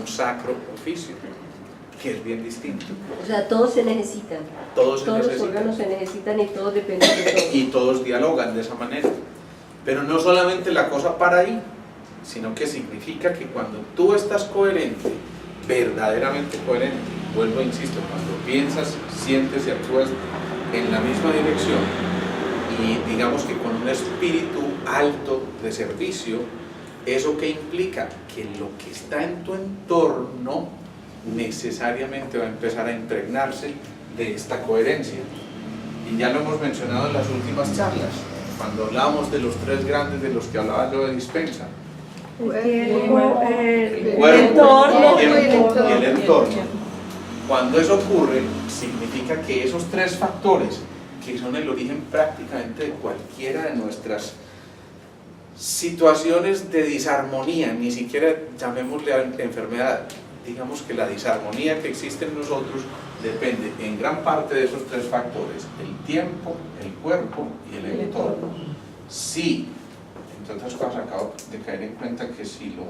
un sacro oficio, que es bien distinto. O sea, todos se necesitan. Todos los órganos se necesitan y todos dependen de todos. Y todos dialogan de esa manera. Pero no solamente la cosa para ahí, sino que significa que cuando tú estás coherente, verdaderamente coherente, vuelvo e insisto, cuando piensas, sientes y actúas en la misma dirección y digamos que con un espíritu alto de servicio, ¿eso qué implica? Que lo que está en tu entorno necesariamente va a empezar a impregnarse de esta coherencia. Y ya lo hemos mencionado en las últimas charlas, cuando hablamos de los tres grandes de los que hablaba yo de Dispensa: el cuerpo y el entorno. Cuando eso ocurre, significa que esos tres factores, que son el origen prácticamente de cualquiera de nuestras situaciones de disarmonía, ni siquiera llamémosle a enfermedad, digamos que la disarmonía que existe en nosotros depende en gran parte de esos tres factores: el tiempo, el cuerpo y el entorno. Sí, entre otras cosas acabo de caer en cuenta que si lo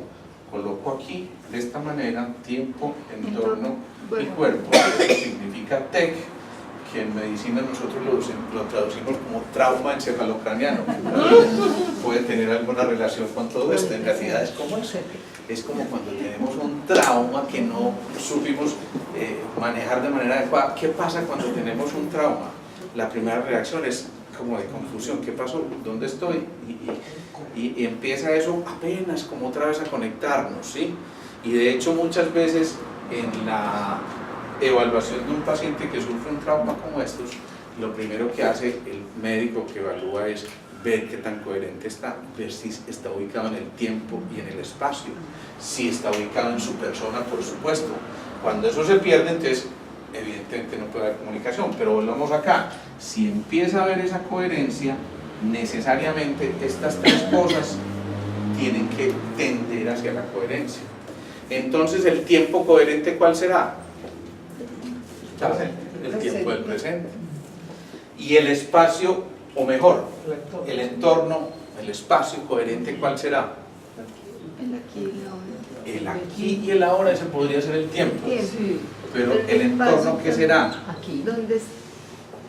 coloco aquí de esta manera, tiempo, entorno y cuerpo, eso significa TEC, que en medicina nosotros lo traducimos como trauma encefalocraniano, que puede tener alguna relación con todo esto. En realidad es como eso, es como cuando tenemos un trauma que no supimos manejar de manera adecuada. ¿Qué pasa cuando tenemos un trauma? La primera reacción es como de confusión: ¿qué pasó? ¿Dónde estoy? Y empieza eso apenas como otra vez a conectarnos, ¿sí? Y de hecho muchas veces en la evaluación de un paciente que sufre un trauma como estos, lo primero que hace el médico que evalúa es ver qué tan coherente está, ver si está ubicado en el tiempo y en el espacio, si está ubicado en su persona, por supuesto. Cuando eso se pierde, entonces evidentemente no puede haber comunicación. Pero volvamos acá: si empieza a haber esa coherencia, necesariamente estas tres cosas tienen que tender hacia la coherencia. Entonces, ¿el tiempo coherente cuál será? El tiempo del presente. Y el espacio, o mejor, el entorno, el espacio coherente, ¿cuál será? El aquí y el ahora. Ese podría ser el tiempo. Pero el entorno, ¿qué será? Aquí, donde es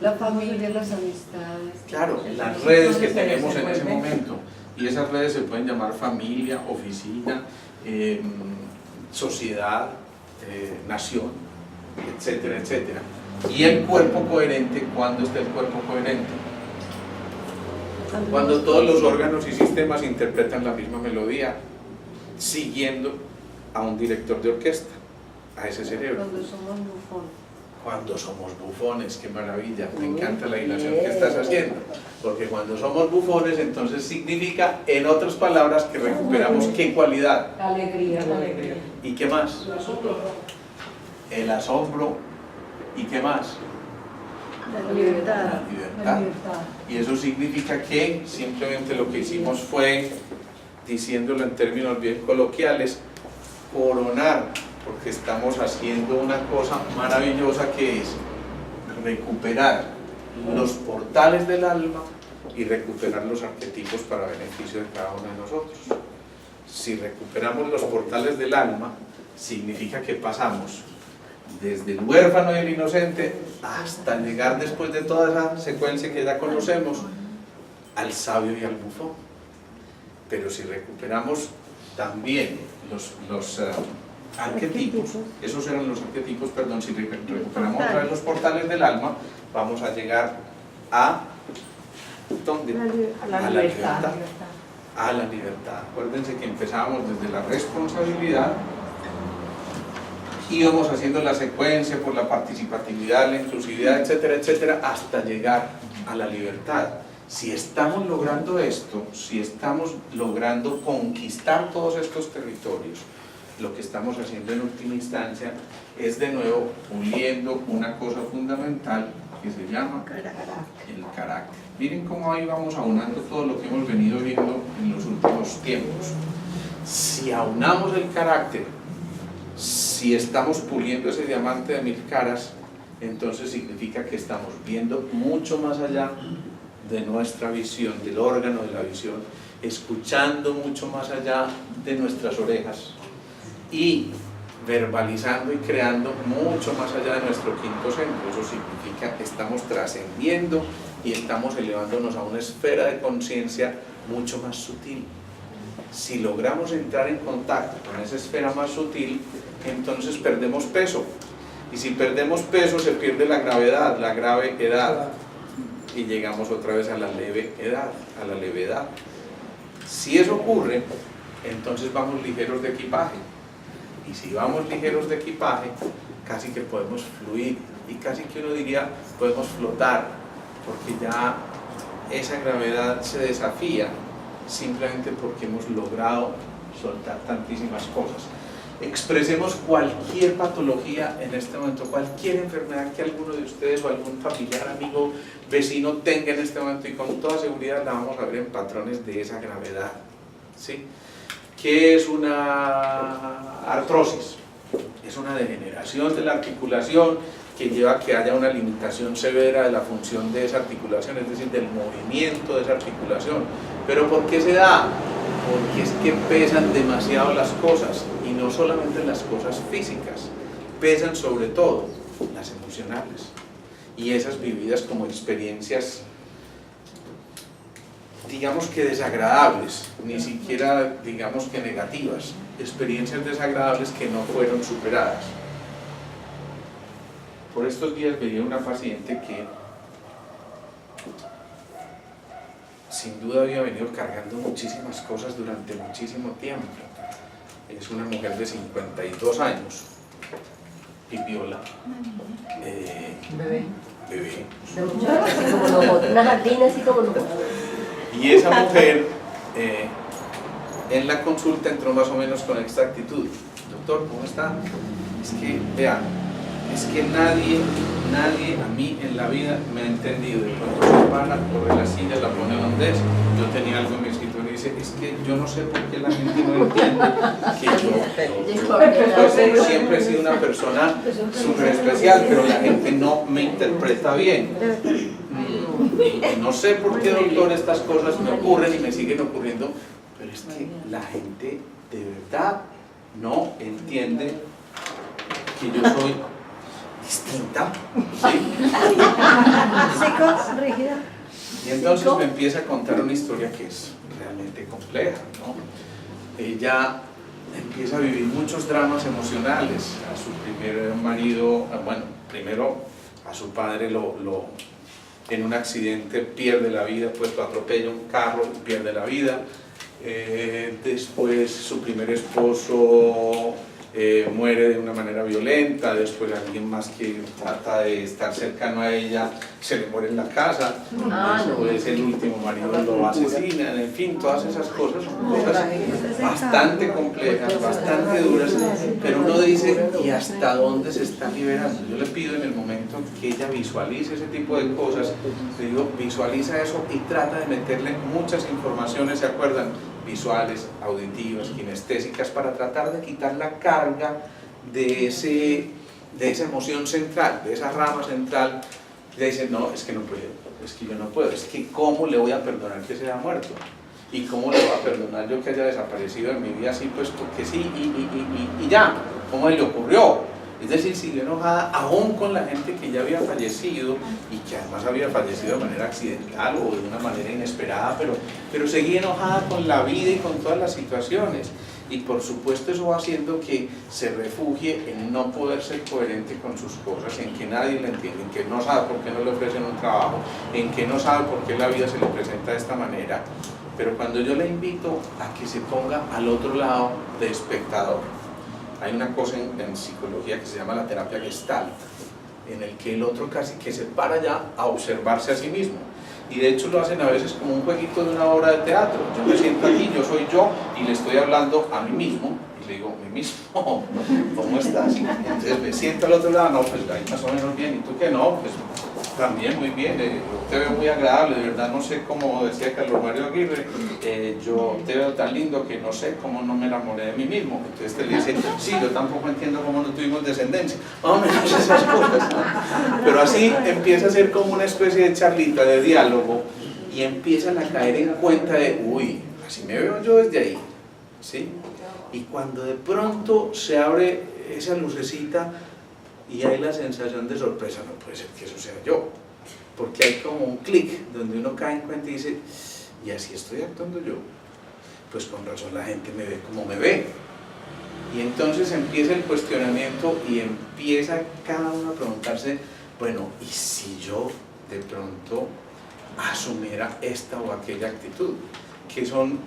la familia, las amistades. Claro, las redes que tenemos en ese momento. Y esas redes se pueden llamar familia, oficina, sociedad, nación, etcétera, etcétera. Y el cuerpo coherente, ¿cuándo está el cuerpo coherente? Cuando todos los órganos y sistemas interpretan la misma melodía, siguiendo a un director de orquesta, a ese cerebro. Cuando somos bufones. Cuando somos bufones, qué maravilla, me encanta la dilación que estás haciendo, porque cuando somos bufones, entonces significa, en otras palabras, que recuperamos ¿qué cualidad? La alegría, la alegría. ¿Y qué más? El asombro. ¿Y qué más? La libertad. La libertad. Y eso significa que simplemente lo que hicimos fue, diciéndolo en términos bien coloquiales, coronar, porque estamos haciendo una cosa maravillosa, que es recuperar los portales del alma y recuperar los arquetipos para beneficio de cada uno de nosotros. Si recuperamos los portales del alma, significa que pasamos desde el huérfano y el inocente hasta llegar, después de toda esa secuencia que ya conocemos, al sabio y al bufón. Pero si recuperamos también los arquetipos, esos eran los arquetipos, perdón, si recuperamos otra vez los portales del alma, vamos a llegar a ¿dónde? A la libertad. A la libertad. Acuérdense que empezábamos desde la responsabilidad, íbamos haciendo la secuencia por la participatividad, la inclusividad, etcétera, etcétera, hasta llegar a la libertad. Si estamos logrando esto, si estamos logrando conquistar todos estos territorios, lo que estamos haciendo en última instancia es de nuevo puliendo una cosa fundamental que se llama el carácter. Miren cómo ahí vamos aunando todo lo que hemos venido viendo en los últimos tiempos. Si aunamos el carácter, si estamos puliendo ese diamante de 1000 caras, entonces significa que estamos viendo mucho más allá de nuestra visión, del órgano de la visión, escuchando mucho más allá de nuestras orejas y verbalizando y creando mucho más allá de nuestro quinto centro. Eso significa que estamos trascendiendo y estamos elevándonos a una esfera de conciencia mucho más sutil. Si logramos entrar en contacto con esa esfera más sutil, entonces perdemos peso. Y si perdemos peso, se pierde la gravedad, la grave edad. Y llegamos otra vez a la leve edad, a la levedad. Si eso ocurre, entonces vamos ligeros de equipaje. Y si vamos ligeros de equipaje, casi que podemos fluir. Y casi que uno diría, podemos flotar. Porque ya esa gravedad se desafía simplemente porque hemos logrado soltar tantísimas cosas. Expresemos cualquier patología en este momento, cualquier enfermedad que alguno de ustedes o algún familiar, amigo, vecino tenga en este momento, y con toda seguridad la vamos a ver en patrones de esa gravedad, ¿sí? ¿Qué es una artrosis? Es una degeneración de la articulación que lleva a que haya una limitación severa de la función de esa articulación, es decir, del movimiento de esa articulación. ¿Pero por qué se da? Porque es que pesan demasiado las cosas, y no solamente las cosas físicas, pesan sobre todo las emocionales, y esas vividas como experiencias, digamos que desagradables, ni siquiera digamos que negativas, experiencias desagradables que no fueron superadas. Por estos días veía una paciente que sin duda había venido cargando muchísimas cosas durante muchísimo tiempo. Es una mujer de 52 años, pipiola, bebé. Una muchacha así como nosotros, una jardina así como nosotros. Y esa mujer en la consulta entró más o menos con esta actitud: doctor, ¿cómo está? Es que, vean, es que nadie a mí en la vida me ha entendido. Y cuando se para, corre la silla, la pone donde es. Yo tenía algo en mi escritorio y dice, es que yo no sé por qué la gente no entiende que yo siempre he sido una persona súper especial, pero la gente no me interpreta bien. Y no sé por qué, doctor, estas cosas me ocurren y me siguen ocurriendo, pero es que la gente de verdad no entiende que yo soy distinta, ¿sí? rígida. Y entonces me empieza a contar una historia que es realmente compleja, ¿no? Ella empieza a vivir muchos dramas emocionales. A su primer marido, bueno, primero a su padre en un accidente pierde la vida, pues lo atropella un carro y pierde la vida. Después su primer esposo muere de una manera violenta, después alguien más que trata de estar cercano a ella se le muere en la casa, después el último marido lo asesina, en fin, todas esas cosas son cosas bastante complejas, bastante duras, pero uno dice, ¿y hasta dónde se está liberando? Yo le pido en el momento que ella visualice ese tipo de cosas, le digo, visualiza eso y trata de meterle muchas informaciones, ¿se acuerdan? Visuales, auditivas, kinestésicas, para tratar de quitar la carga de esa emoción central, de esa rama central. Le dicen, no, es que no puedo, es que yo no puedo, es que ¿cómo le voy a perdonar que se haya muerto? ¿Y cómo le voy a perdonar yo que haya desaparecido en mi vida así? Pues porque sí, y ya, ¿cómo le ocurrió? Es decir, siguió enojada aún con la gente que ya había fallecido y que además había fallecido de manera accidental o de una manera inesperada, pero seguía enojada con la vida y con todas las situaciones. Y por supuesto eso va haciendo que se refugie en no poder ser coherente con sus cosas, en que nadie la entiende, en que no sabe por qué no le ofrecen un trabajo, en que no sabe por qué la vida se le presenta de esta manera. Pero cuando yo le invito a que se ponga al otro lado de espectador, hay una cosa en psicología que se llama la terapia Gestalt, en el que el otro casi que se para ya a observarse a sí mismo. Y de hecho lo hacen a veces como un jueguito de una obra de teatro. Yo me siento aquí, yo soy yo, y le estoy hablando a mí mismo, y le digo, mí mismo, ¿cómo estás? Y entonces me siento al otro lado, no, pues ahí más o menos bien, ¿y tú qué? No, pues también muy bien, yo te veo muy agradable, de verdad no sé cómo decía Carlos Mario Aguirre, yo te veo tan lindo que no sé cómo no me enamoré de mí mismo. Entonces te le dice, sí, yo tampoco entiendo cómo no tuvimos descendencia, más o menos esas cosas, ¿no? Pero así empieza a ser como una especie de charlita, de diálogo, y empiezan a caer en cuenta de, uy, así me veo yo desde ahí, ¿sí? Y cuando de pronto se abre esa lucecita y hay la sensación de sorpresa, no puede ser que eso sea yo, porque hay como un clic donde uno cae en cuenta y dice, y así estoy actuando yo, pues con razón la gente me ve como me ve. Y entonces empieza el cuestionamiento y empieza cada uno a preguntarse, bueno, ¿y si yo de pronto asumiera esta o aquella actitud? Que son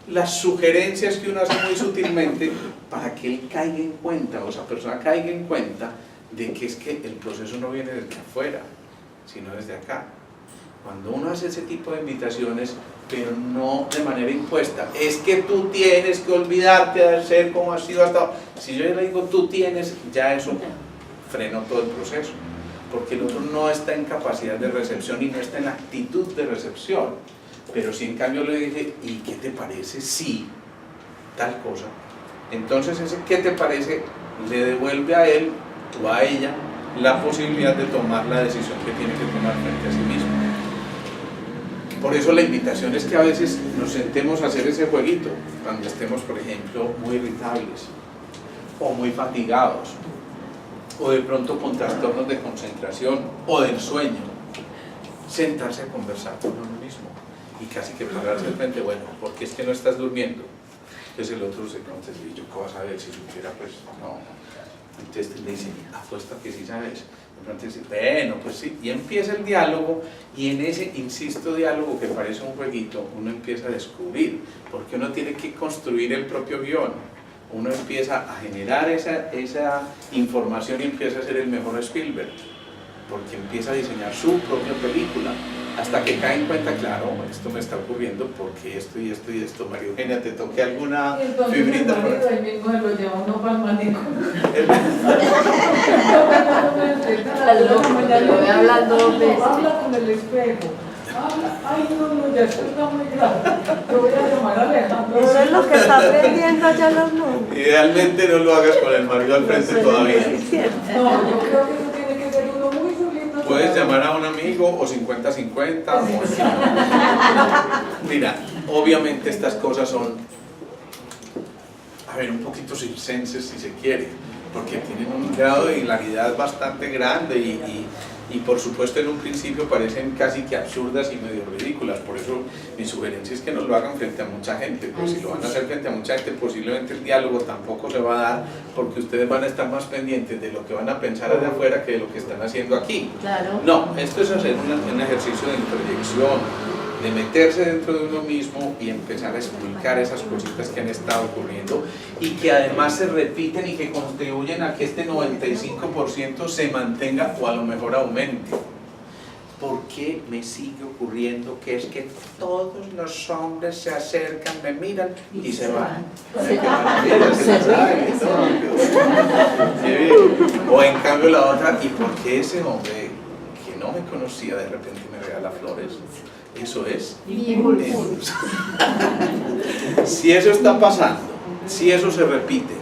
las sugerencias que uno hace muy sutilmente para que él caiga en cuenta, o esa persona caiga en cuenta de que es que el proceso no viene desde afuera, sino desde acá. Cuando uno hace ese tipo de invitaciones, pero no de manera impuesta, es que tú tienes que olvidarte de ser como has sido hasta ahora. Si yo le digo tú tienes, ya eso frenó todo el proceso, porque el otro no está en capacidad de recepción y no está en actitud de recepción. Pero si en cambio le dije, ¿y qué te parece si tal cosa? Entonces ese ¿qué te parece? Le devuelve a él o a ella la posibilidad de tomar la decisión que tiene que tomar frente a sí mismo. Por eso la invitación es que a veces nos sentemos a hacer ese jueguito cuando estemos, por ejemplo, muy irritables o muy fatigados o de pronto con trastornos de concentración o del sueño. Sentarse a conversar con uno mismo y casi que pararse al frente, bueno, ¿por qué es que no estás durmiendo? Entonces el otro se contesta, y yo, ¿qué vas a ver? Si supiera, pues no. Entonces le dice, apuesto a que sí sabes. Entonces, bueno, pues sí, y empieza el diálogo, y en ese, insisto, diálogo que parece un jueguito, uno empieza a descubrir, porque uno tiene que construir el propio guión, uno empieza a generar esa información y empieza a ser el mejor Spielberg, porque empieza a diseñar su propia película, hasta que cae en cuenta, claro, esto me está ocurriendo porque esto y esto y esto. María Eugenia, ¿te toqué alguna fibrita? Entonces ahí mismo se lo lleva uno para el manicomio. Lo voy hablando 2 veces. Habla con el espejo. Ay, no, ya esto está muy grave. Yo voy a llamar a Alejandro. Eso es lo que está aprendiendo allá los niños. Idealmente no lo hagas con el marido al frente todavía. No, yo creo que eso tiene que ser uno muy solito. Puedes llamar a un amigo o 50-50. Mira, obviamente estas cosas son, a ver, un poquito circenses si se quiere, porque tienen un grado de hilaridad bastante grande y por supuesto en un principio parecen casi que absurdas y medio ridículas. Por eso mi sugerencia es que no lo hagan frente a mucha gente, pues si lo van a hacer frente a mucha gente posiblemente el diálogo tampoco se va a dar, porque ustedes van a estar más pendientes de lo que van a pensar de afuera que de lo que están haciendo aquí. Claro. No, esto es hacer un ejercicio de introyección, de meterse dentro de uno mismo y empezar a explicar esas cositas que han estado ocurriendo y que además se repiten y que contribuyen a que este 95% se mantenga o a lo mejor aumente. ¿Por qué me sigue ocurriendo que es que todos los hombres se acercan, me miran y se van? Qué bien. O en cambio la otra, ¿y por qué ese hombre que no me conocía de repente me regala flores? Eso es. Si eso está pasando, si eso se repite,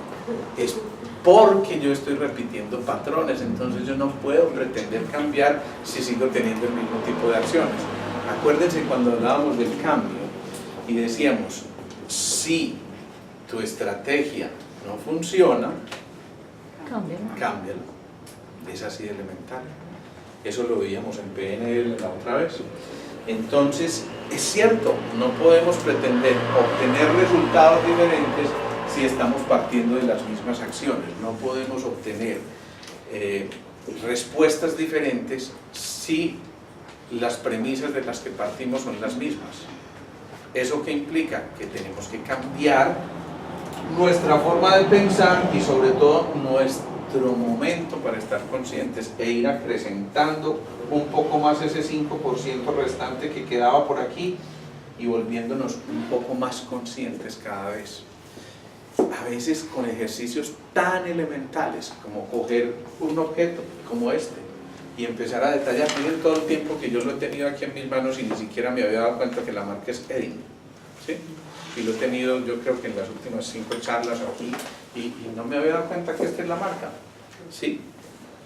es porque yo estoy repitiendo patrones, entonces yo no puedo pretender cambiar si sigo teniendo el mismo tipo de acciones. Acuérdense cuando hablábamos del cambio y decíamos, si tu estrategia no funciona, cámbiala. Es así de elemental. Eso lo veíamos en PNL la otra vez. Entonces, es cierto, no podemos pretender obtener resultados diferentes si estamos partiendo de las mismas acciones. No podemos obtener respuestas diferentes si las premisas de las que partimos son las mismas. ¿Eso qué implica? Que tenemos que cambiar nuestra forma de pensar y sobre todo nuestro momento para estar conscientes e ir acrecentando un poco más ese 5% restante que quedaba por aquí y volviéndonos un poco más conscientes cada vez. A veces con ejercicios tan elementales como coger un objeto como este y empezar a detallar. Miren todo el tiempo que yo lo he tenido aquí en mis manos y ni siquiera me había dado cuenta que la marca es Edding, ¿sí? Y lo he tenido yo creo que en las últimas 5 charlas aquí y no me había dado cuenta que esta es la marca, ¿sí?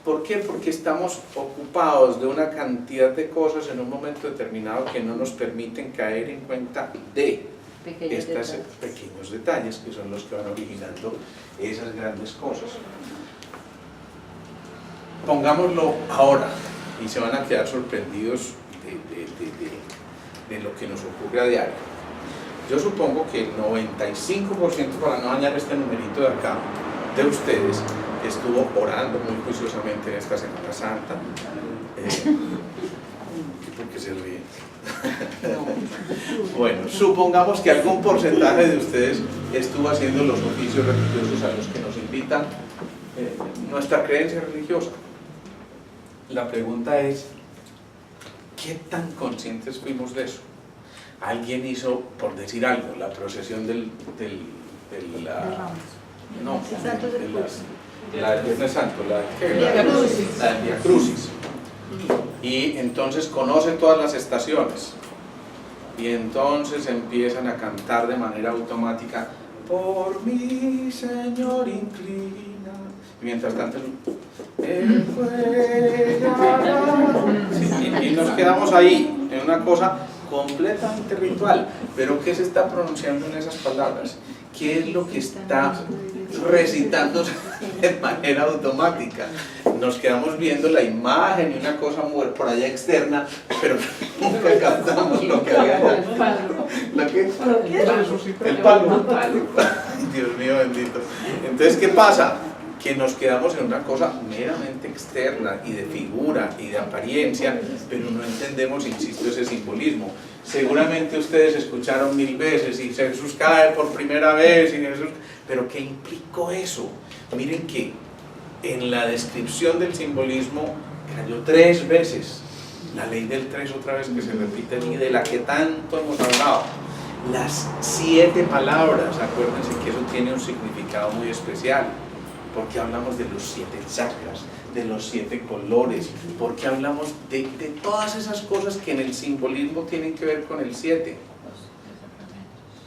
¿Por qué? Porque estamos ocupados de una cantidad de cosas en un momento determinado que no nos permiten caer en cuenta de. estos pequeños detalles que son los que van originando esas grandes cosas. Pongámoslo ahora y se van a quedar sorprendidos de lo que nos ocurre a diario. Yo supongo que el 95%, para no dañar este numerito de acá, de ustedes, estuvo orando muy juiciosamente en esta Semana Santa. ¿Por qué se ríen? Bueno, supongamos que algún porcentaje de ustedes estuvo haciendo los oficios religiosos a los que nos invita nuestra creencia religiosa. La pregunta es, ¿qué tan conscientes fuimos de eso? Alguien hizo, por decir algo, la procesión del Viernes Santo, la del Vía Crucis. Y entonces conoce todas las estaciones. Y entonces empiezan a cantar de manera automática, por mi Señor inclina. Y mientras tanto, Él fue y nos quedamos ahí, en una cosa completamente ritual. Pero ¿qué se está pronunciando en esas palabras? ¿Qué es lo que está recitando de manera automática? Nos quedamos viendo la imagen y una cosa por allá externa, pero nunca captamos lo que había. El palo. Dios mío bendito. Entonces, ¿qué pasa? Que nos quedamos en una cosa meramente externa y de figura y de apariencia, pero no entendemos, insisto, ese simbolismo. Seguramente ustedes escucharon 1000 veces y Jesús cae por primera vez, y Jesús... pero ¿qué implicó eso? Miren que en la descripción del simbolismo cayó 3 veces. La ley del 3 otra vez que se repite y de la que tanto hemos hablado. Las 7 palabras, acuérdense que eso tiene un significado muy especial. Porque hablamos de los 7 chakras, de los 7 colores, porque hablamos de todas esas cosas que en el simbolismo tienen que ver con el 7.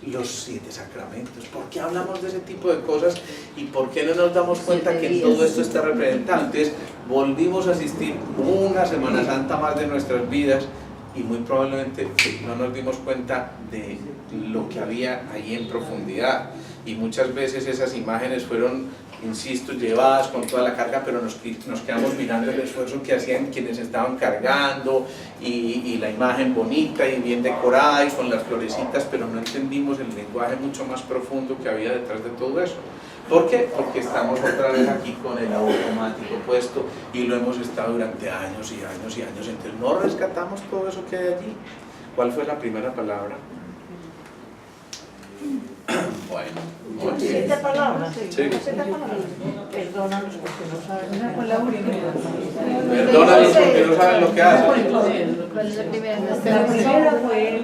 Los 7 sacramentos, ¿por qué hablamos de ese tipo de cosas y por qué no nos damos cuenta que todo esto está representado? Entonces volvimos a asistir una Semana Santa más de nuestras vidas y muy probablemente no nos dimos cuenta de lo que había ahí en profundidad, y muchas veces esas imágenes fueron, insisto, llevadas con toda la carga, pero nos quedamos mirando el esfuerzo que hacían quienes estaban cargando y la imagen bonita y bien decorada y con las florecitas, pero no entendimos el lenguaje mucho más profundo que había detrás de todo eso. ¿Por qué? Porque estamos otra vez aquí con el automático puesto y lo hemos estado durante años y años y años, entonces no rescatamos todo eso que hay allí. ¿Cuál fue la primera palabra? Bueno, 7 palabras. Sí. 7 palabras. Perdónanos porque no saben. Con la última. Perdónanos porque no saben lo que hacen. ¿Cuál es la primera? La primera fue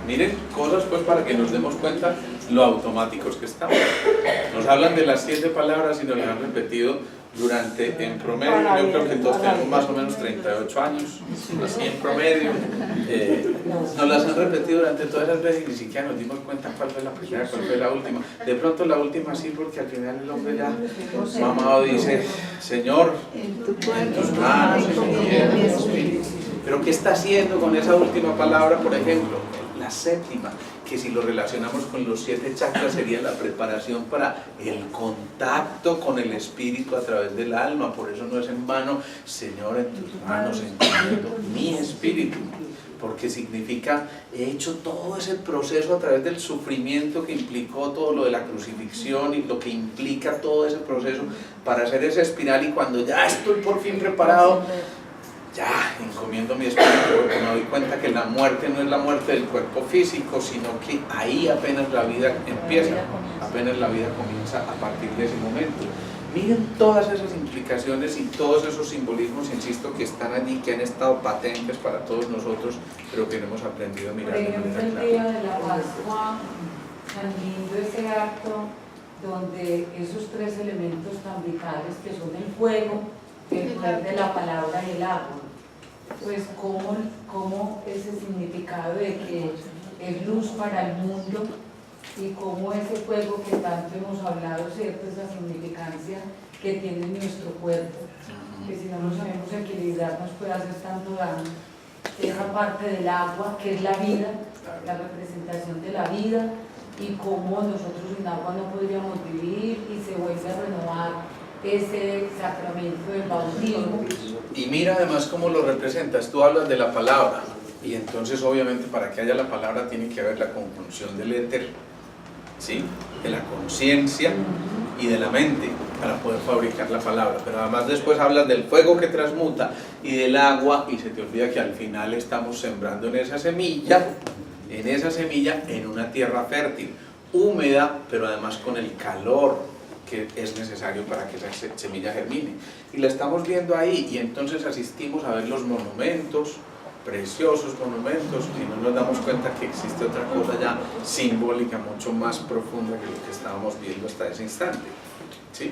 Miren cosas pues para que nos demos cuenta lo automáticos que estamos. Nos hablan de las 7 palabras y nos las han repetido durante, en promedio, yo creo que todos tenemos más o menos 38 años, así en promedio. Nos las han repetido durante todas las veces y ni siquiera nos dimos cuenta cuál fue la primera, cuál fue la última. De pronto la última sí, porque al final el hombre ya mamado dice, Señor, en tus manos encomiendo mi espíritu. Pero ¿qué está haciendo con esa última palabra, por ejemplo? La séptima, que si lo relacionamos con los 7 chakras sería la preparación para el contacto con el espíritu a través del alma. Por eso no es en vano, Señor, en tus manos encomiendo mi espíritu, porque significa, he hecho todo ese proceso a través del sufrimiento que implicó todo lo de la crucifixión y lo que implica todo ese proceso para hacer esa espiral, y cuando ya estoy por fin preparado, ya encomiendo mi espíritu, porque me doy cuenta que la muerte no es la muerte del cuerpo físico, sino que ahí apenas la vida empieza, apenas la vida comienza a partir de ese momento. Miren todas esas implicaciones y todos esos simbolismos, insisto, que están allí, que han estado patentes para todos nosotros, pero que no hemos aprendido a mirar de manera Por ejemplo, el día de la Pascua, tan lindo ese acto donde esos 3 elementos tan vitales que son el fuego, el poder de la palabra y el agua, pues cómo ese significado de que es luz para el mundo, y cómo ese fuego que tanto hemos hablado, ¿cierto? Esa significancia que tiene nuestro cuerpo, que si no nos sabemos equilibrar nos puede hacer tanto daño. esa parte del agua que es la vida, la representación de la vida, y cómo nosotros sin agua no podríamos vivir, y se vuelve a renovar ese sacramento del bautismo. Y mira además cómo lo representas, tú hablas de la palabra, y entonces obviamente para que haya la palabra tiene que haber la conjunción del éter, ¿sí? De la conciencia y de la mente para poder fabricar la palabra, pero además después hablas del fuego que transmuta y del agua, y se te olvida que al final estamos sembrando en esa semilla en una tierra fértil, húmeda, pero además con el calor que es necesario para que esa semilla germine, y la estamos viendo ahí, y entonces asistimos a ver los monumentos, preciosos monumentos, y no nos damos cuenta que existe otra cosa ya simbólica mucho más profunda que lo que estábamos viendo hasta ese instante, ¿sí?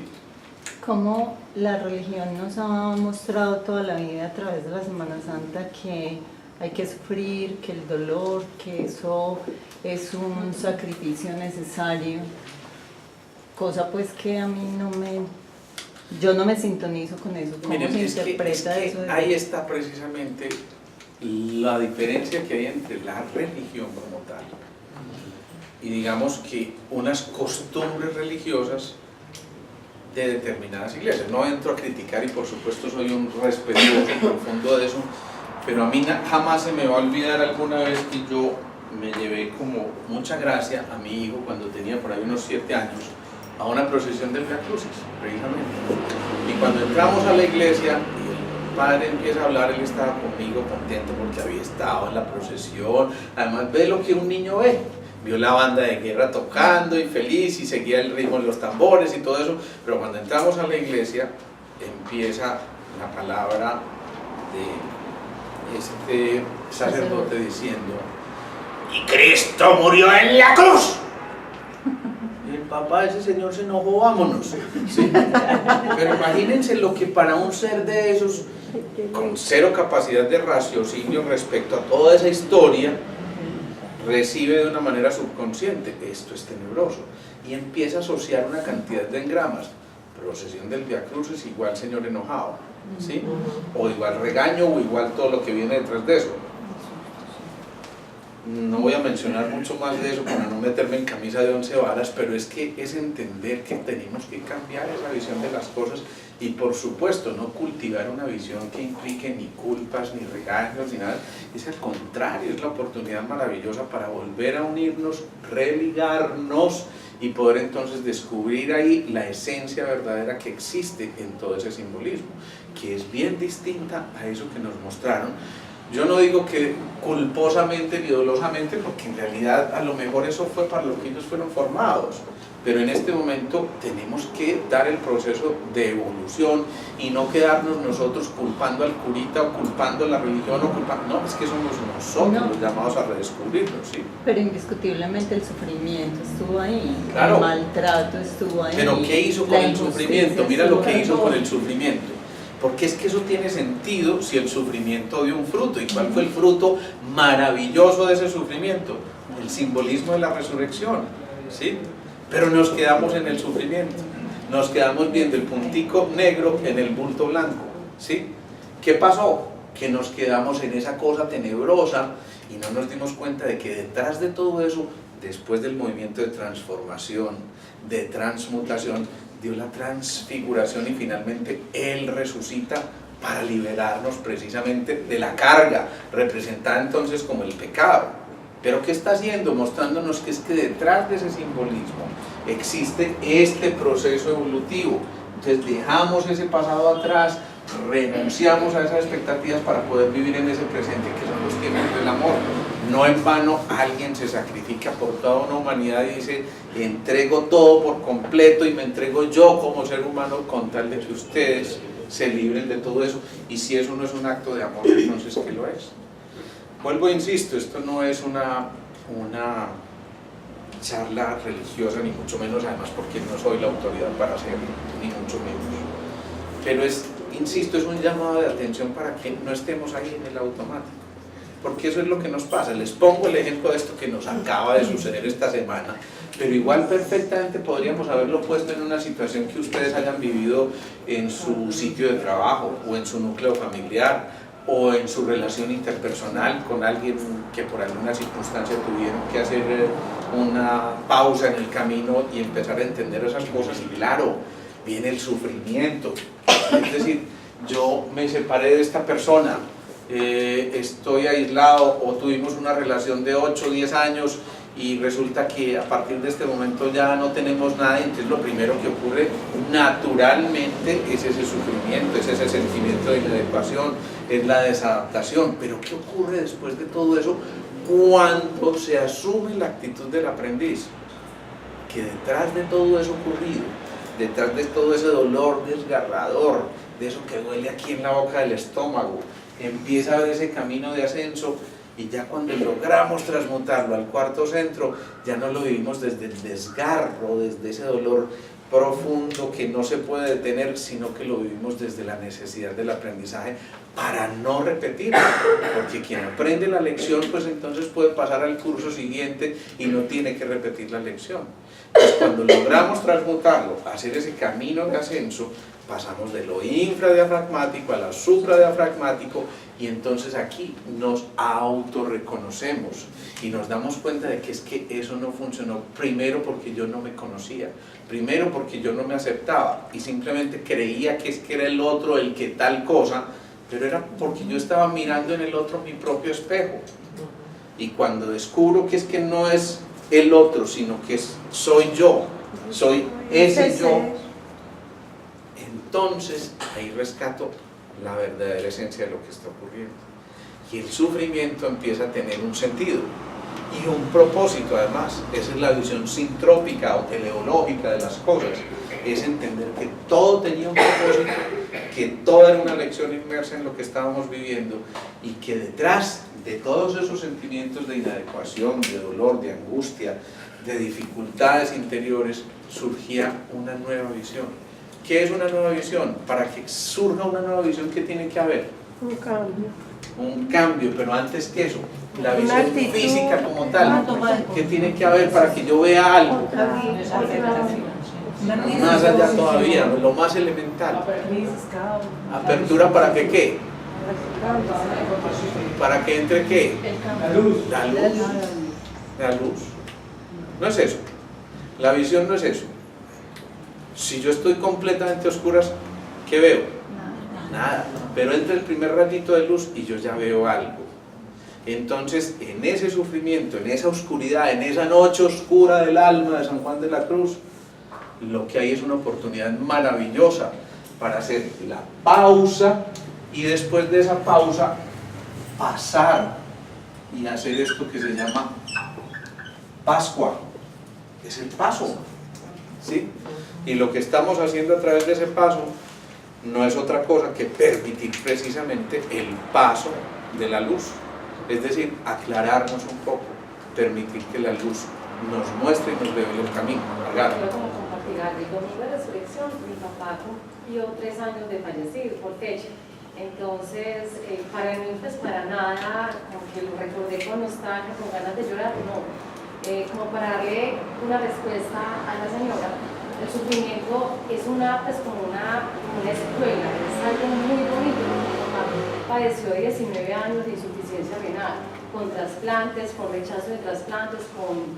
Como la religión nos ha mostrado toda la vida a través de la Semana Santa que hay que sufrir, que el dolor, que eso es un sacrificio necesario, cosa pues que a mí yo no me sintonizo con eso. ¿Cómo Miren, se es interpreta que eso? ahí está precisamente la diferencia que hay entre la religión como tal y digamos que unas costumbres religiosas de determinadas iglesias. No entro a criticar y por supuesto soy un respetuoso profundo de eso, pero a mí jamás se me va a olvidar alguna vez que yo me llevé como mucha gracia a mi hijo cuando tenía por ahí unos 7 años a una procesión del Vía Crucis, precisamente. Y cuando entramos a la iglesia y el padre empieza a hablar, él estaba conmigo contento porque había estado en la procesión. Además ve lo que un niño ve, vio la banda de guerra tocando y feliz, y seguía el ritmo de los tambores y todo eso, pero cuando entramos a la iglesia empieza la palabra de este sacerdote diciendo: y Cristo murió en la cruz. Y el papá de ese señor se enojó, vámonos. ¿Sí? Pero imagínense lo que para un ser de esos, con cero capacidad de raciocinio respecto a toda esa historia, recibe de una manera subconsciente: esto es tenebroso, y empieza a asociar una cantidad de engramas. Procesión del Vía Crucis igual señor enojado, ¿sí? O igual regaño, o igual todo lo que viene detrás de eso. No voy a mencionar mucho más de eso para no meterme en camisa de 11 varas, pero es que es entender que tenemos que cambiar esa visión de las cosas, y por supuesto no cultivar una visión que implique ni culpas, ni regaños, ni nada. Es al contrario, es la oportunidad maravillosa para volver a unirnos, religarnos y poder entonces descubrir ahí la esencia verdadera que existe en todo ese simbolismo, que es bien distinta a eso que nos mostraron. Yo no digo que culposamente ni dolosamente, porque en realidad a lo mejor eso fue para lo que ellos fueron formados, pero en este momento tenemos que dar el proceso de evolución y no quedarnos nosotros culpando al curita o culpando a la religión o culpando, no, es que somos nosotros los llamados a redescubrirlo, ¿sí? Pero indiscutiblemente el sufrimiento estuvo ahí, claro. El maltrato estuvo ahí. Pero ¿qué hizo con el sufrimiento? Mira lo que hizo con el sufrimiento. Porque es que eso tiene sentido si el sufrimiento dio un fruto. ¿Y cuál fue el fruto maravilloso de ese sufrimiento? El simbolismo de la resurrección, ¿sí? Pero nos quedamos en el sufrimiento, nos quedamos viendo el puntico negro en el bulto blanco, ¿sí? ¿Qué pasó? Que nos quedamos en esa cosa tenebrosa y no nos dimos cuenta de que detrás de todo eso, después del movimiento de transformación, de transmutación, dio la transfiguración, y finalmente Él resucita para liberarnos precisamente de la carga, representada entonces como el pecado. ¿Pero qué está haciendo? Mostrándonos que es que detrás de ese simbolismo existe este proceso evolutivo. Entonces dejamos ese pasado atrás, renunciamos a esas expectativas para poder vivir en ese presente que son los tiempos del amor. No en vano alguien se sacrifica por toda una humanidad y dice: entrego todo por completo y me entrego yo como ser humano con tal de que ustedes se libren de todo eso. Y si eso no es un acto de amor, entonces ¿qué lo es? Vuelvo e insisto, esto no es una charla religiosa, ni mucho menos, además porque no soy la autoridad para hacerlo, ni mucho menos. Pero insisto, es un llamado de atención para que no estemos ahí en el automático. Porque eso es lo que nos pasa. Les pongo el ejemplo de esto que nos acaba de suceder esta semana, pero igual perfectamente podríamos haberlo puesto en una situación que ustedes hayan vivido en su sitio de trabajo o en su núcleo familiar o en su relación interpersonal con alguien que por alguna circunstancia tuvieron que hacer una pausa en el camino y empezar a entender esas cosas, y claro, viene el sufrimiento. Es decir, yo me separé de esta persona, estoy aislado, o tuvimos una relación de 8 o 10 años y resulta que a partir de este momento ya no tenemos nada, y entonces lo primero que ocurre naturalmente es ese sufrimiento, es ese sentimiento de inadecuación, es la desadaptación. Pero ¿qué ocurre después de todo eso cuando se asume la actitud del aprendiz? Que detrás de todo eso ocurrido, detrás de todo ese dolor desgarrador, de eso que duele aquí en la boca del estómago, empieza a ver ese camino de ascenso. Y ya cuando logramos transmutarlo al cuarto centro, ya no lo vivimos desde el desgarro, desde ese dolor profundo que no se puede detener, sino que lo vivimos desde la necesidad del aprendizaje para no repetirlo. Porque quien aprende la lección, pues entonces puede pasar al curso siguiente y no tiene que repetir la lección. Pues cuando logramos transmutarlo, hacer ese camino de ascenso, pasamos de lo infradiafragmático a lo supradiafragmático, y entonces aquí nos autorreconocemos y nos damos cuenta de que es que eso no funcionó, primero porque yo no me conocía, primero porque yo no me aceptaba y simplemente creía que es que era el otro el que tal cosa, pero era porque yo estaba mirando en el otro mi propio espejo. Y cuando descubro que es que no es el otro, sino que soy yo, soy ese yo, entonces ahí rescato la verdadera esencia de lo que está ocurriendo. Y el sufrimiento empieza a tener un sentido y un propósito además. Esa es la visión sintrópica o teleológica de las cosas. Es entender que todo tenía un propósito, que todo era una lección inmersa en lo que estábamos viviendo, y que detrás de todos esos sentimientos de inadecuación, de dolor, de angustia, de dificultades interiores, surgía una nueva visión. ¿Qué es una nueva visión? Para que surja una nueva visión, ¿qué tiene que haber? Un cambio. Un cambio, pero antes que eso, la visión física como tal. ¿Qué tiene que haber para que yo vea algo? Más allá todavía, lo más elemental. ¿Apertura para que qué? ¿Para que entre qué? La luz. La luz. La luz. No es eso. La visión no es eso. Si yo estoy completamente a oscuras, ¿qué veo? Nada. Pero entra el primer rayito de luz y yo ya veo algo. Entonces, en ese sufrimiento, en esa oscuridad, en esa noche oscura del alma de San Juan de la Cruz, lo que hay es una oportunidad maravillosa para hacer la pausa, y después de esa pausa pasar y hacer esto que se llama Pascua. Es el paso, ¿sí? Y lo que estamos haciendo a través de ese paso no es otra cosa que permitir precisamente el paso de la luz, es decir, aclararnos un poco, permitir que la luz nos muestre y nos revele el camino. Quiero como compartir algo. El domingo de resurrección, mi papá cumplió 3 años de fallecido por fecha. Entonces, para mí, pues para nada, aunque lo recordé con nostalgia, con ganas de llorar, no. Como para darle una respuesta a la señora, el sufrimiento es pues como una escuela, es algo muy bonito. Mi papá padeció 19 años de insuficiencia renal, con trasplantes, con rechazo de trasplantes, con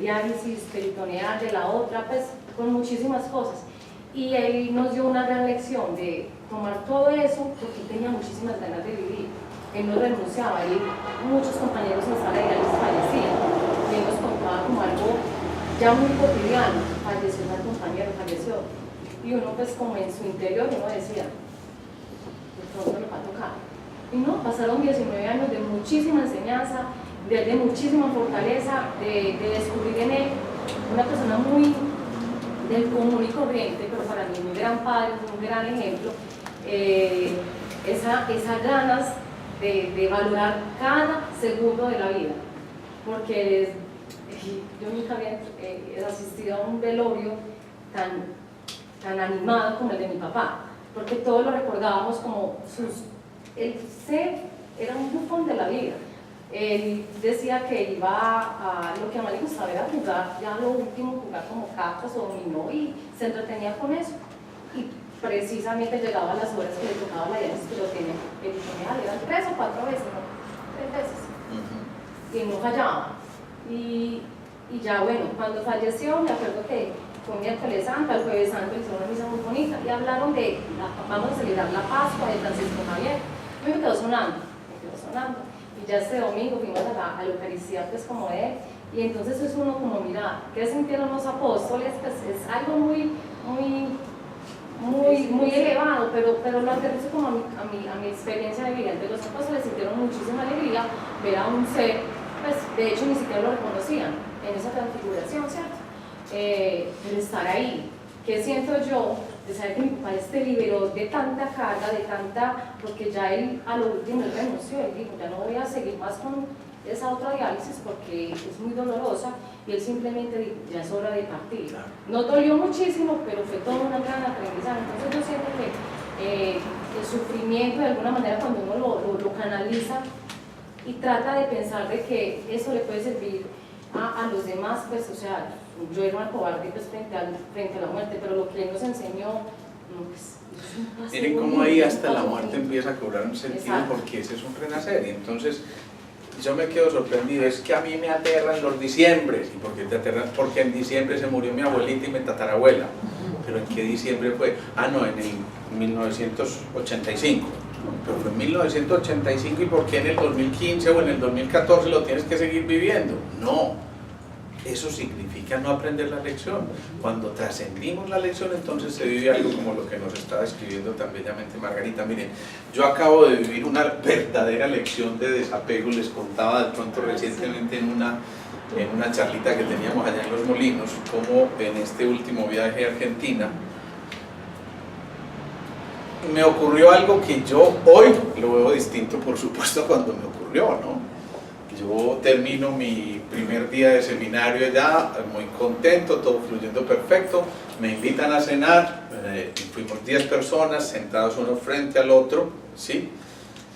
diálisis peritoneal de la otra, pues con muchísimas cosas. Y él nos dio una gran lección de tomar todo eso porque tenía muchísimas ganas de vivir. Él no renunciaba, muchos compañeros en sala de diálisis fallecían. Y él nos contaba como algo ya muy cotidiano: falleció un compañero, falleció. Y uno pues como en su interior uno decía, de pronto me va a tocar. Y no, pasaron 19 años de muchísima enseñanza, de muchísima fortaleza, de descubrir en él una persona muy del común y corriente, pero para mí un gran padre, un gran ejemplo, esas ganas de valorar cada segundo de la vida, porque yo nunca había asistido a un velorio tan animado como el de mi papá, porque todos lo recordábamos como él era un bufón de la vida. Él decía que iba a lo que a más le gustaba era jugar, ya lo último, jugar como cartas o dominó, y se entretenía con eso. Y precisamente llegaba a las horas que le tocaba la diálisis, que lo tiene peritoneal, eran 3 o 4 veces, ¿no? 3 veces. Y no fallaba. Y ya bueno, cuando falleció, me acuerdo que fue un miércoles santo, el jueves santo hicieron una misa muy bonita y hablaron de, vamos a celebrar la Pascua de Francisco Javier. A mí me quedó sonando. Y ya este domingo fuimos a la Eucaristía, pues como él. Y entonces es uno como, mira, ¿qué sintieron los apóstoles? Pues es algo muy elevado, pero lo aterrizo como a mi experiencia de vida. Entonces los apóstoles sintieron muchísima alegría ver a un ser, pues de hecho ni siquiera lo reconocían en esa transfiguración, ¿cierto? Pero estar ahí, ¿qué siento yo? De saber que mi papá se liberó de tanta carga, porque ya él a lo último él renunció, él dijo, ya no voy a seguir más con esa otra diálisis porque es muy dolorosa, y él simplemente dijo, ya es hora de partir. No dolió muchísimo, pero fue todo un gran aprendizaje. Entonces yo siento que el sufrimiento de alguna manera, cuando uno lo canaliza y trata de pensar de que eso le puede servir a los demás, pues, o sea, yo era una cobarde pues, frente a la muerte, pero lo que él nos enseñó, pues, miren cómo ahí hasta la muerte empieza a cobrar un sentido. Exacto. Porque ese es un renacer. Y entonces yo me quedo sorprendido, es que a mí me aterran los diciembres. ¿Y por qué te aterran? Porque en diciembre se murió mi abuelita y mi tatarabuela. ¿Pero en qué diciembre fue? Ah, no, en el 1985. Pero fue en 1985, ¿y por qué en el 2015 o en el 2014 lo tienes que seguir viviendo? No, eso significa no aprender la lección. Cuando trascendimos la lección, entonces se vive algo como lo que nos está describiendo tan bellamente Margarita. Miren, yo acabo de vivir una verdadera lección de desapego. Les contaba de pronto recientemente en una charlita que teníamos allá en Los Molinos, como en este último viaje a Argentina me ocurrió algo que yo hoy lo veo distinto, por supuesto, cuando me ocurrió, ¿no? Yo termino mi primer día de seminario allá, muy contento, todo fluyendo perfecto, me invitan a cenar, fuimos 10 personas sentados uno frente al otro, ¿sí?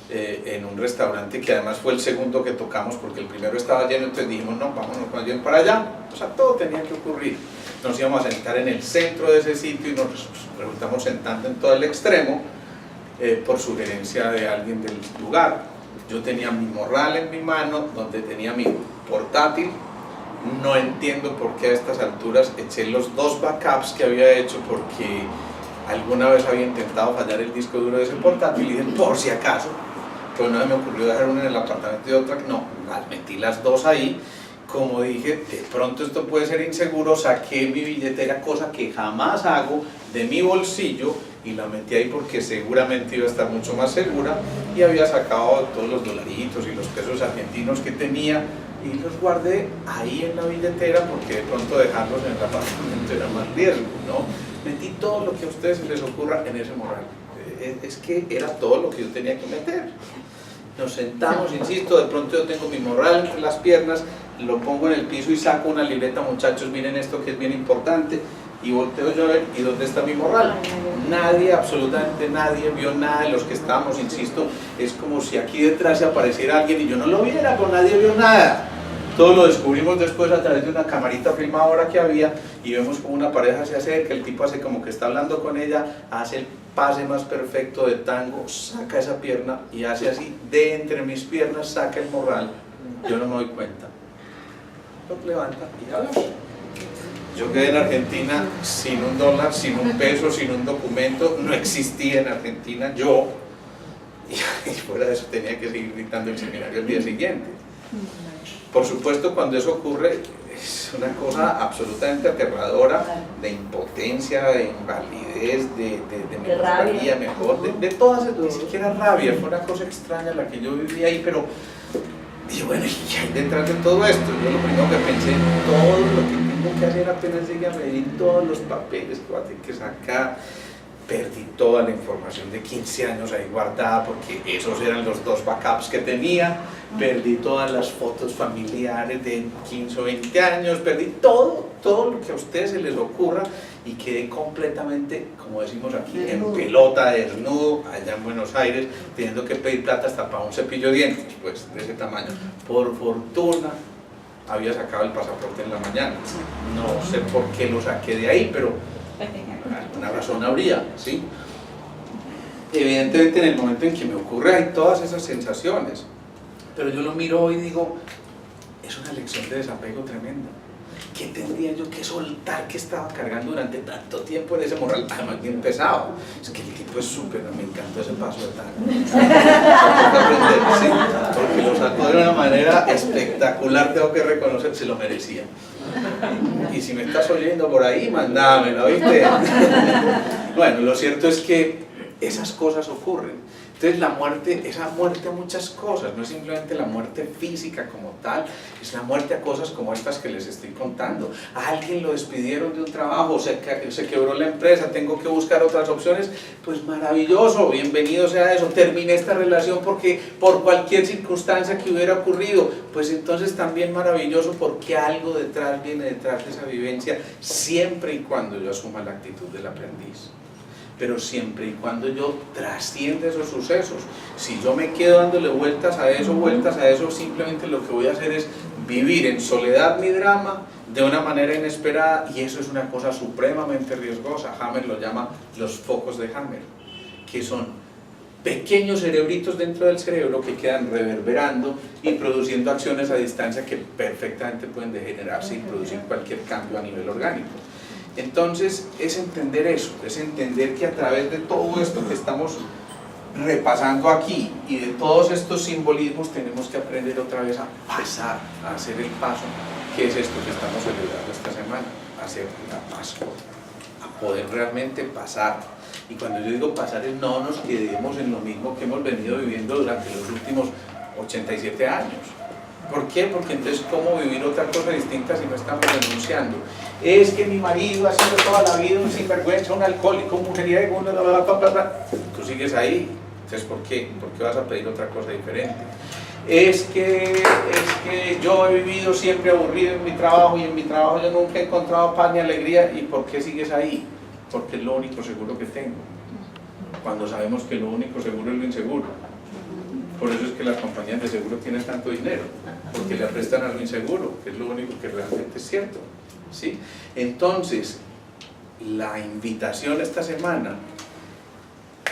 En un restaurante que además fue el segundo que tocamos porque el primero estaba lleno, entonces dijimos, no, vámonos más bien para allá. O sea, todo tenía que ocurrir. Nos íbamos a sentar en el centro de ese sitio y nos resultamos sentando en todo el extremo por sugerencia de alguien del lugar. Yo tenía mi morral en mi mano, donde tenía mi portátil. No entiendo por qué a estas alturas eché los 2 backups que había hecho, porque alguna vez había intentado fallar el disco duro de ese portátil y dije, por si acaso. Pues no me ocurrió dejar una en el apartamento y otra, no, metí las 2 ahí. Como dije, de pronto esto puede ser inseguro, saqué mi billetera, cosa que jamás hago, de mi bolsillo, y la metí ahí porque seguramente iba a estar mucho más segura, y había sacado todos los dolaritos y los pesos argentinos que tenía y los guardé ahí en la billetera, porque de pronto dejarlos en el apartamento era más riesgo, ¿no? Metí todo lo que a ustedes se les ocurra en ese morral. Es que era todo lo que yo tenía que meter. Nos sentamos, insisto, de pronto yo tengo mi morral entre las piernas, lo pongo en el piso y saco una libreta, muchachos, miren esto que es bien importante, y volteo yo a ver, ¿y dónde está mi morral? Nadie, absolutamente nadie vio nada de los que estábamos, insisto, es como si aquí detrás se apareciera alguien y yo no lo viera, pero nadie vio nada. Todo lo descubrimos después a través de una camarita filmadora que había, y vemos como una pareja se acerca, el tipo hace como que está hablando con ella, hace el pase más perfecto de tango, saca esa pierna y hace así, de entre mis piernas saca el morral, yo no me doy cuenta, lo levanta y ya. Yo quedé en Argentina sin $1, sin un peso, sin un documento, no existía en Argentina yo, y fuera de eso tenía que seguir dictando el seminario el día siguiente. Por supuesto, cuando eso ocurre, es una cosa absolutamente aterradora, de impotencia, de invalidez, de melancolía, mejor, de todas, ni siquiera rabia, fue una cosa extraña la que yo viví ahí, pero dije, bueno, ¿y hay detrás de todo esto? Yo lo primero que pensé, todo lo que tengo que hacer apenas llegué a medir, todos los papeles que voy a tener que sacar, perdí toda la información de 15 años ahí guardada, porque esos eran los 2 backups que tenía, perdí todas las fotos familiares de 15 o 20 años, perdí todo lo que a ustedes se les ocurra, y quedé completamente, como decimos aquí, en pelota, desnudo, allá en Buenos Aires, teniendo que pedir plata hasta para un cepillo de dientes, pues de ese tamaño. Por fortuna había sacado el pasaporte en la mañana, no sé por qué lo saqué de ahí, pero Alguna razón habría, ¿sí? Evidentemente en el momento en que me ocurre hay todas esas sensaciones, pero yo lo miro hoy y digo, es una lección de desapego tremenda. ¿Qué tendría yo que soltar que estaba cargando durante tanto tiempo en ese morral? Además bien pesado. Es que el tipo es súper, me encantó ese paso de tango. Sí, porque lo sacó de una manera espectacular, tengo que reconocer, se lo merecía. Y si me estás oyendo por ahí, mandámelo, ¿viste? Bueno, lo cierto es que esas cosas ocurren. Entonces la muerte, esa muerte a muchas cosas, no es simplemente la muerte física como tal, es la muerte a cosas como estas que les estoy contando. A alguien lo despidieron de un trabajo, se quebró la empresa, tengo que buscar otras opciones, pues maravilloso, bienvenido sea eso. Terminé esta relación porque por cualquier circunstancia que hubiera ocurrido, pues entonces también maravilloso, porque algo detrás viene detrás de esa vivencia, siempre y cuando yo asuma la actitud del aprendiz. Pero siempre y cuando yo trascienda esos sucesos. Si yo me quedo dándole vueltas a eso, simplemente lo que voy a hacer es vivir en soledad mi drama de una manera inesperada, y eso es una cosa supremamente riesgosa. Hammer lo llama los focos de Hammer, que son pequeños cerebritos dentro del cerebro que quedan reverberando y produciendo acciones a distancia que perfectamente pueden degenerarse y producir cualquier cambio a nivel orgánico. Entonces es entender eso, es entender que a través de todo esto que estamos repasando aquí y de todos estos simbolismos tenemos que aprender otra vez a pasar, a hacer el paso, que es esto que estamos celebrando esta semana, a hacer la Pascua, a poder realmente pasar. Y cuando yo digo pasar es no nos quedemos en lo mismo que hemos venido viviendo durante los últimos 87 años. ¿Por qué? Porque entonces ¿cómo vivir otra cosa distinta si no estamos renunciando? Es que mi marido ha sido toda la vida un sinvergüenza, un alcohólico, un mujeriego, bla, bla, bla, bla, bla. Tú sigues ahí, entonces ¿por qué? ¿Por qué vas a pedir otra cosa diferente? Es que yo he vivido siempre aburrido en mi trabajo y en mi trabajo yo nunca he encontrado paz ni alegría. ¿Y por qué sigues ahí? Porque es lo único seguro que tengo, cuando sabemos que lo único seguro es lo inseguro. Por eso es que las compañías de seguro tienen tanto dinero, porque le prestan a lo inseguro, que es lo único que realmente es cierto, ¿sí? Entonces, la invitación esta semana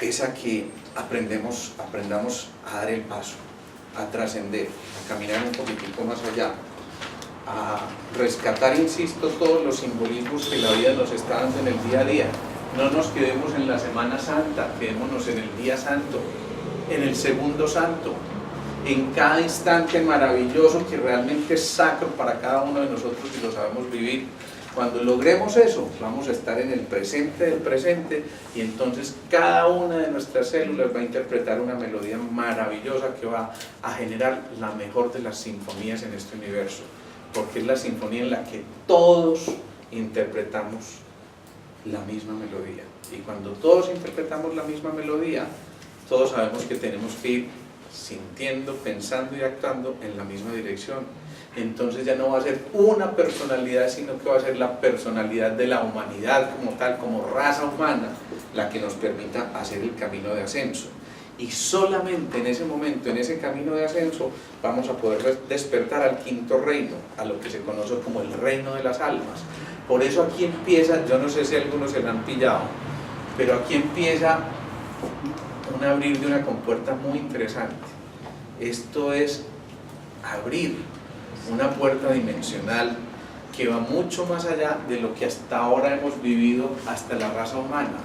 es a que aprendamos a dar el paso, a trascender, a caminar un poquitico más allá, a rescatar, insisto, todos los simbolismos que la vida nos está dando en el día a día. No nos quedemos en la Semana Santa, quedémonos en el Día Santo, en el Segundo Santo, en cada instante maravilloso que realmente es sacro para cada uno de nosotros y lo sabemos vivir. Cuando logremos eso, vamos a estar en el presente del presente, y entonces cada una de nuestras células va a interpretar una melodía maravillosa que va a generar la mejor de las sinfonías en este universo, porque es la sinfonía en la que todos interpretamos la misma melodía. Y cuando todos interpretamos la misma melodía, todos sabemos que tenemos que ir sintiendo, pensando y actuando en la misma dirección. Entonces ya no va a ser una personalidad, sino que va a ser la personalidad de la humanidad como tal, como raza humana, la que nos permita hacer el camino de ascenso. Y solamente en ese momento, en ese camino de ascenso, vamos a poder despertar al quinto reino, a lo que se conoce como el reino de las almas. Por eso aquí empieza, yo no sé si algunos se lo han pillado, pero aquí empieza un abrir de una compuerta muy interesante. Esto es abrir una puerta dimensional que va mucho más allá de lo que hasta ahora hemos vivido hasta la raza humana.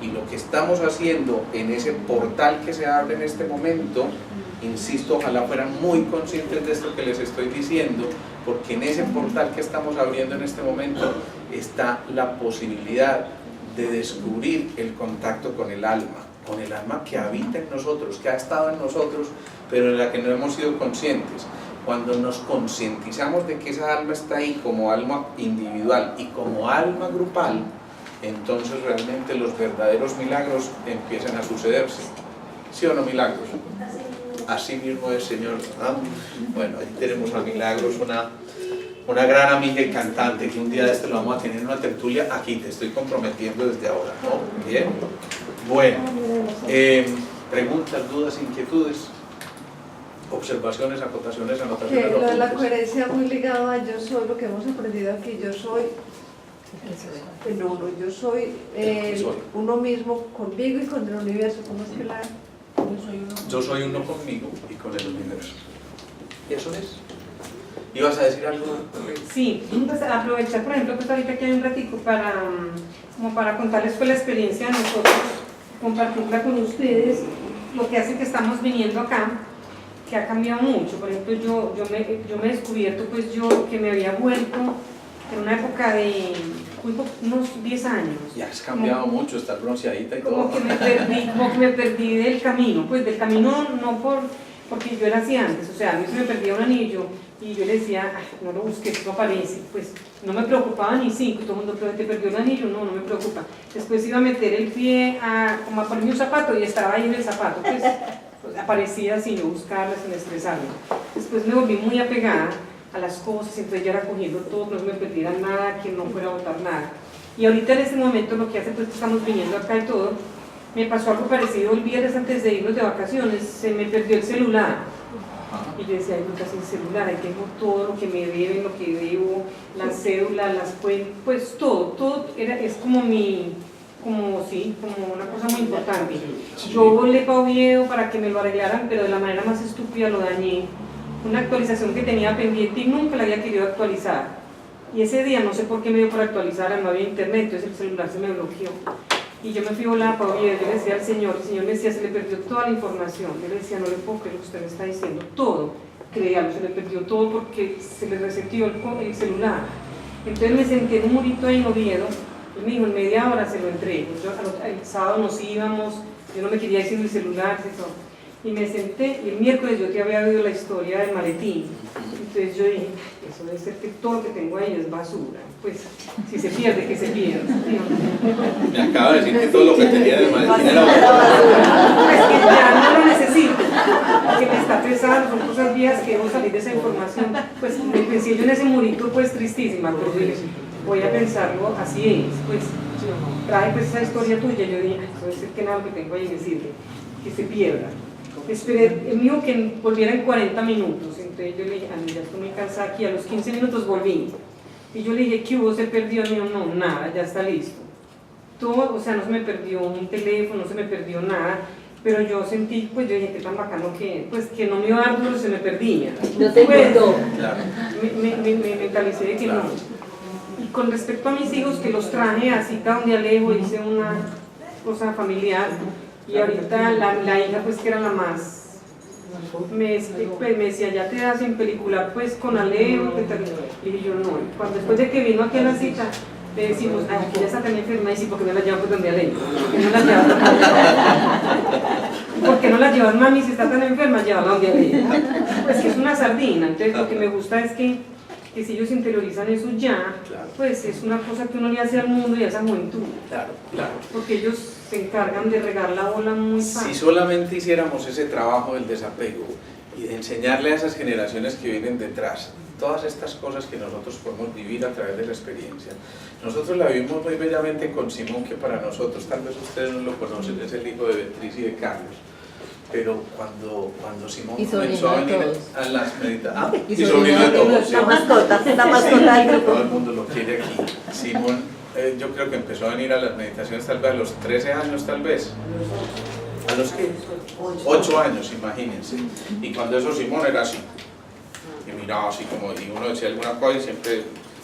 Y lo que estamos haciendo en ese portal que se abre en este momento, insisto, ojalá fueran muy conscientes de esto que les estoy diciendo, porque en ese portal que estamos abriendo en este momento está la posibilidad de descubrir el contacto con el alma que habita en nosotros, que ha estado en nosotros, pero de la que no hemos sido conscientes. Cuando nos concientizamos de que esa alma está ahí como alma individual y como alma grupal, entonces realmente los verdaderos milagros empiezan a sucederse. ¿Sí o no milagros? Así mismo es, Señor. ¿Ah? Bueno, ahí tenemos a Milagros, una gran amiga y cantante, que un día de este lo vamos a tener en una tertulia. Aquí te estoy comprometiendo desde ahora, ¿no? Bien. Bueno, preguntas, dudas, inquietudes, observaciones, acotaciones, anotaciones. Que lo de la coherencia muy ligado a yo soy, lo que hemos aprendido aquí, yo soy, No, yo soy uno mismo conmigo y con el universo. ¿Cómo es que la...? Yo soy uno conmigo y con el universo. ¿Eso es? ¿Ibas a decir algo? Sí, pues aprovechar, por ejemplo, pues ahorita que hay un ratico como para contarles pues la experiencia de nosotros, compartirla con ustedes, lo que hace que estamos viniendo acá, que ha cambiado mucho. Por ejemplo, yo me he descubierto, pues yo que me había vuelto en una época de unos 10 años. Ya has cambiado mucho, estás bronceadita y todo. Como que me perdí del camino, pues del camino no porque yo era así antes, o sea, a mí se me perdía un anillo y yo le decía, ay, no lo busques, no aparece, pues no me preocupaba ni cinco, y todo el mundo, pero te perdió el anillo, no me preocupa. Después iba a meter el pie como a ponerme un zapato y estaba ahí en el zapato, pues aparecía sin yo buscarla, sin estresarme. Después me volví muy apegada a las cosas, entonces yo era cogiendo todo, que no se me perdiera nada, que no fuera a botar nada. Y ahorita en este momento lo que hace, pues que estamos viniendo acá y todo, me pasó algo parecido el viernes antes de irnos de vacaciones, se me perdió el celular. Y yo decía, ay, nunca sin celular, ahí tengo todo lo que me deben, lo que debo, las cédulas, las cuentas, pues todo es como como una cosa muy importante. Yo volé para Oviedo para que me lo arreglaran, pero de la manera más estúpida lo dañé. Una actualización que tenía pendiente y nunca la había querido actualizar. Y ese día no sé por qué me dio por actualizar, no había internet, entonces el celular se me bloqueó. Y yo me fui volada para Oviedo, yo le decía al señor, el señor me decía, se le perdió toda la información. Yo le decía, no le puedo creer lo que usted me está diciendo, todo, créalo, se le perdió todo porque se le resetió el celular. Entonces me senté en un murito ahí en Oviedo, y me dijo, en media hora se lo entrego. El sábado nos íbamos, yo no me quería ir sin el celular, y me senté, y el miércoles yo te había oído la historia del maletín. Entonces yo dije, eso debe ser que todo lo que tengo ahí es basura. Pues, si se pierde, que se pierda. Me acaba de decir que todo lo que tenía de maletín era basura. Pues que ya no lo necesito, que me está pesando, son cosas viejas que debo salir de esa información. Pues me pensé yo en ese murito, pues tristísima, pero dije, voy a pensarlo, así es. Pues traje pues esa historia tuya, yo dije, eso debe ser que nada que tengo ahí decirle, que se pierda. Esperé, él me dijo que volviera en 40 minutos, entonces yo le dije, ya estoy muy cansada aquí, a los 15 minutos volví. Y yo le dije, ¿qué hubo? ¿Se perdió? Me dijo, no, nada, ya está listo. Todo, o sea, no se me perdió un teléfono, no se me perdió nada, pero yo sentí, pues yo dije, qué tan bacano que, pues que no me iba a dar duro, se me perdía. No te pues, gustó. Claro. Me mentalicé de que no. Y con respecto a mis hijos, que los traje a cita donde Alejo, hice una cosa familiar, y ahorita la hija, pues que era la más, me decía, ya te das en película pues con Alejo, y dije yo no, después de que vino aquí a la cita, le decimos, ay, aquí ya está tan enferma, y sí, ¿por qué no la llevan pues donde Alejo? ¿Por qué no la llevan mami si está tan enferma? Llévala donde Alejo. Pues que es una sardina, entonces lo que me gusta es que si ellos interiorizan eso ya, claro, pues es una cosa que uno le hace al mundo y a esa juventud. Claro, claro. Porque ellos se encargan de regar la bola muy fácil. Si solamente hiciéramos ese trabajo del desapego y de enseñarle a esas generaciones que vienen detrás todas estas cosas que nosotros podemos vivir a través de la experiencia. Nosotros la vivimos muy bellamente con Simón, que para nosotros, tal vez ustedes no lo conocen, es el hijo de Beatriz y de Carlos. Pero cuando Simón comenzó a venir a las meditaciones, y sobrino de todos, la mascota del grupo. todo el mundo lo quiere aquí. Simón, yo creo que empezó a venir a las meditaciones tal vez a los 13 años, tal vez. ¿A los qué? 8 años, imagínense. Y cuando eso Simón era así. Y miraba así como, y uno decía alguna cosa y siempre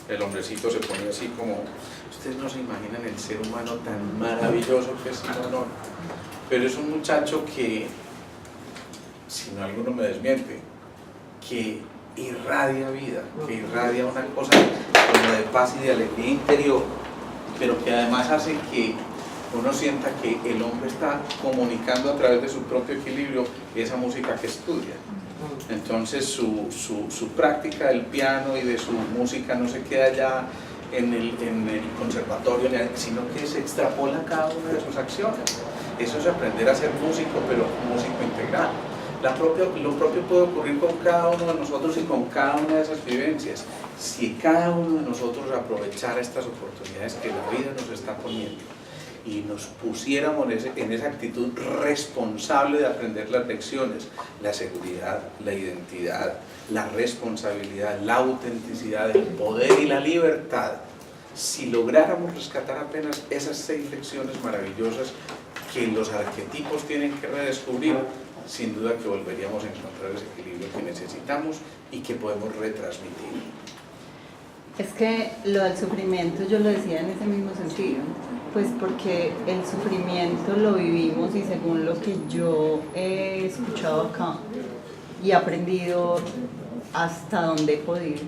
el hombrecito se ponía así como, ustedes no se imaginan el ser humano tan maravilloso que es Simón. Pero es un muchacho que, si no alguno me desmiente, que irradia vida, que irradia una cosa como de paz y de alegría interior, pero que además hace que uno sienta que el hombre está comunicando a través de su propio equilibrio esa música que estudia. Entonces su práctica del piano y de su música no se queda ya en el conservatorio, sino que se extrapola a cada una de sus acciones. Eso es aprender a ser músico, pero músico integral. Lo propio puede ocurrir con cada uno de nosotros y con cada una de esas vivencias. Si cada uno de nosotros aprovechara estas oportunidades que la vida nos está poniendo y nos pusiéramos en esa actitud responsable de aprender las lecciones, la seguridad, la identidad, la responsabilidad, la autenticidad, el poder y la libertad Si lográramos rescatar apenas esas 6 lecciones maravillosas que los arquetipos tienen que redescubrir, sin duda que volveríamos a encontrar ese equilibrio que necesitamos y que podemos retransmitir. Es que lo del sufrimiento yo lo decía en ese mismo sentido, pues porque el sufrimiento lo vivimos y según lo que yo he escuchado acá y aprendido hasta donde he podido,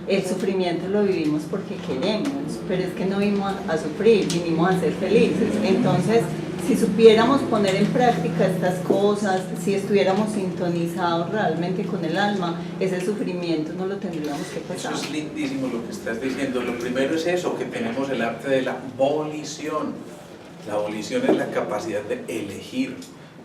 el sufrimiento lo vivimos porque queremos, pero es que no vinimos a sufrir, vinimos a ser felices. Entonces, si supiéramos poner en práctica estas cosas, si estuviéramos sintonizados realmente con el alma, ese sufrimiento no lo tendríamos que pasar. Eso es lindísimo lo que estás diciendo. Lo primero es eso, que tenemos el arte de la volición. La volición es la capacidad de elegir.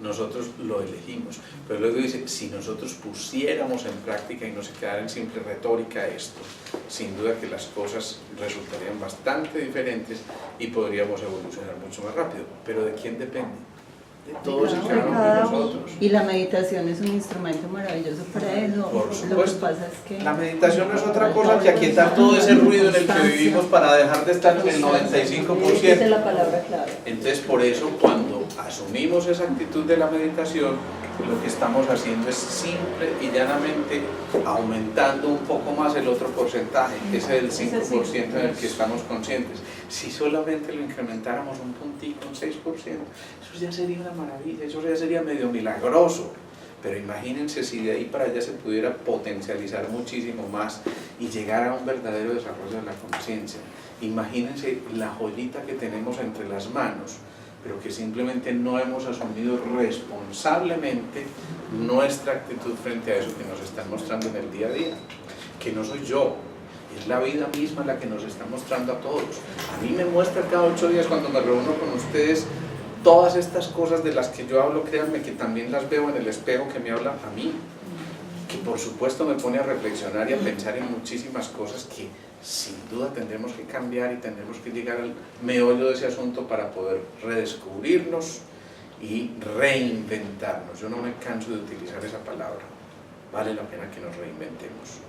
Nosotros lo elegimos, pero luego dice, si nosotros pusiéramos en práctica y no se quedara en simple retórica esto, sin duda que las cosas resultarían bastante diferentes y podríamos evolucionar mucho más rápido. ¿Pero de quién depende? De todos y cada uno de nosotros. Y la meditación es un instrumento maravilloso para eso. Por supuesto. Lo que pasa es que la meditación no es otra cosa que aquietar todo ese ruido en el que vivimos para dejar de estar en el 95%. Esa es la palabra clave. Entonces, por eso, cuando asumimos esa actitud de la meditación, lo que estamos haciendo es simple y llanamente aumentando un poco más el otro porcentaje, ese es el 5% en el que estamos conscientes. Si solamente lo incrementáramos un puntito, un 6%, eso ya sería una maravilla, eso ya sería medio milagroso. Pero imagínense si de ahí para allá se pudiera potencializar muchísimo más y llegar a un verdadero desarrollo de la conciencia. Imagínense la joyita que tenemos entre las manos, pero que simplemente no hemos asumido responsablemente nuestra actitud frente a eso que nos están mostrando en el día a día, que no soy yo, es la vida misma la que nos está mostrando a todos. A mí me muestra cada 8 días cuando me reúno con ustedes todas estas cosas de las que yo hablo, créanme que también las veo en el espejo que me habla a mí, que por supuesto me pone a reflexionar y a pensar en muchísimas cosas que sin duda tendremos que cambiar y tendremos que llegar al meollo de ese asunto para poder redescubrirnos y reinventarnos. Yo no me canso de utilizar esa palabra, vale la pena que nos reinventemos.